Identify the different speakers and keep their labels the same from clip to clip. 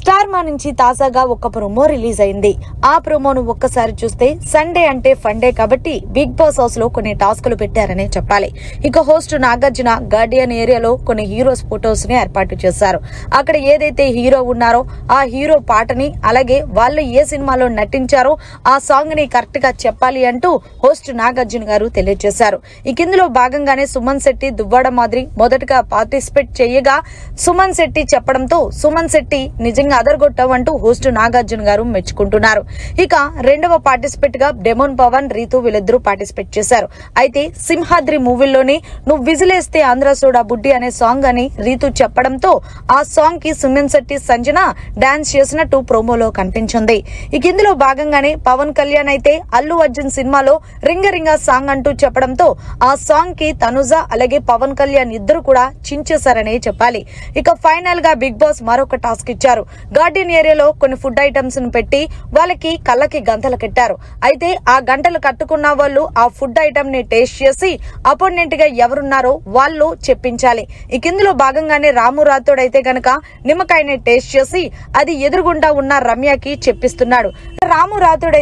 Speaker 1: Star మా నుంచి తాజాగా ఒక ప్రోమో రిలీజ్ అయింది. ఆ ప్రోమోను ఒక్కసారి చూస్తే సండే అంటే ఫండే కాబట్టి బిగ్ బాస్ హౌస్ లో కొన్ని టాస్కులు పెట్టారనే చెప్పాలి. ఇక హోస్ట్ నాగార్జున గార్డియన్ ఏరియాలో కొన్ని హీరోస్ ఫొటోస్ ని ఏర్పాటు చేశారు. అక్కడ ఏదైతే హీరో ఉన్నారో ఆ హీరో పాటని అలాగే వాళ్ళు ఏ సినిమాలో నటించారో ఆ సాంగ్ ని కరెక్ట్ గా చెప్పాలి అంటూ హోస్ట్ నాగార్జున గారు తెలియజేశారు. ఇక ఇందులో భాగంగానే సుమన్ శెట్టి దువ్వాడ మాదిరి మొదటగా పార్టిసిపేట్ చేయగా సుమన్ శెట్టి చెప్పడంతో సుమన్ శెట్టి నిజంగా అదరగొట్టావంటూ హోస్ట్ నాగార్జున గారు మెచ్చుకుంటున్నారు. ఇక రెండవ పార్టిసిపేట్ గా డెమోన్ పవన్ రీతు వీళ్ళిద్దరూ పార్టిసిపేట్ చేశారు. అయితే సింహాద్రి మూవీలోని నువ్వు విజిలేస్తే ఆంధ్ర సోడా బుడ్డి అనే సాంగ్ అని రీతు చెప్పడంతో ఆ సాంగ్ కి సుమన్ శెట్టి సంజన డాన్స్ చేసినట్టు ప్రోమోలో కనిపించింది. ఇక ఇందులో భాగంగానే పవన్ కళ్యాణ్ అయితే అల్లు అర్జున్ సినిమాలో రింగ రింగ సాంగ్ అంటూ చెప్పడంతో ఆ సాంగ్ కి తనుజ అలాగే పవన్ కళ్యాణ్ ఇద్దరు కూడా చించేశారనే చెప్పాలి. ఇక ఫైనల్ గా బిగ్ బాస్ మరొక టాస్క్ ఇచ్చారు. గార్డెన్ ఏరియాలో కొన్ని ఫుడ్ ఐటమ్స్ ను పెట్టి వాళ్ళకి కళ్ళకి గంటలు కట్టారు. అయితే ఆ గంటలు కట్టుకున్న వాళ్ళు ఆ ఫుడ్ ఐటమ్ ని టేస్ట్ చేసి అపోనెంట్ గా ఎవరున్నారో వాళ్ళు చెప్పించాలి. ఇక ఇందులో భాగంగానే రాము రాథోడ్ గనక నిమ్మకాయని టేస్ట్ చేసి అది ఎదురుగుండా ఉన్న రమ్యకి చెప్పిస్తున్నాడు. రాము రాథోడ్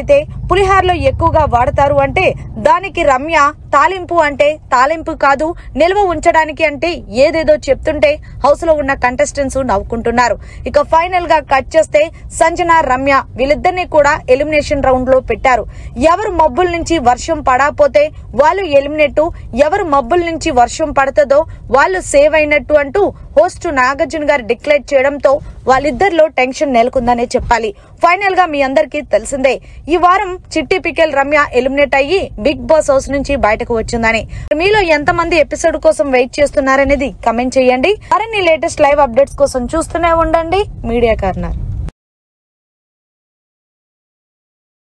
Speaker 1: పులిహారలో ఎక్కువగా వాడతారు అంటే దానికి రమ్య తాలింపు అంటే తాలింపు కాదు నిల్వ ఉంచడానికి అంటే ఏదేదో చెప్తుంటే హౌస్ లో ఉన్న కంటెస్టెంట్స్ నవ్వుకుంటున్నారు. ఇక ఫైనల్ గా కట్ చేస్తే సంజన రమ్య వీళ్ళిద్దరిని కూడా ఎలిమినేషన్ రౌండ్ లో పెట్టారు. ఎవరు మబ్బుల నుంచి వర్షం పడకపోతే వాళ్ళు ఎలిమినేట్, ఎవరు మబ్బుల నుంచి వర్షం పడుతుందో వాళ్ళు సేవ్ అయినట్టు అంటూ హోస్ట్ నాగార్జున గారు డిక్లేర్ చేయడంతో వాళ్ళిద్దరిలో టెన్షన్ నెలకొందనే చెప్పాలి. ఫైనల్ గా మీ అందరికీ తెలిసిందే ఈ వారం చిట్టి పికెల్ రమ్య ఎలిమినేట్ అయ్యి బిగ్ బాస్ హౌస్ నుంచి బయటకు వచ్చిందని. మీలో ఎంతమంది ఎపిసోడ్ కోసం వెయిట్ చేస్తున్నారనేది కమెంట్ చేయండి. మరిన్ని లేటెస్ట్ లైవ్ అప్డేట్స్ కోసం చూస్తూనే ఉండండి మీడియా కార్నర్.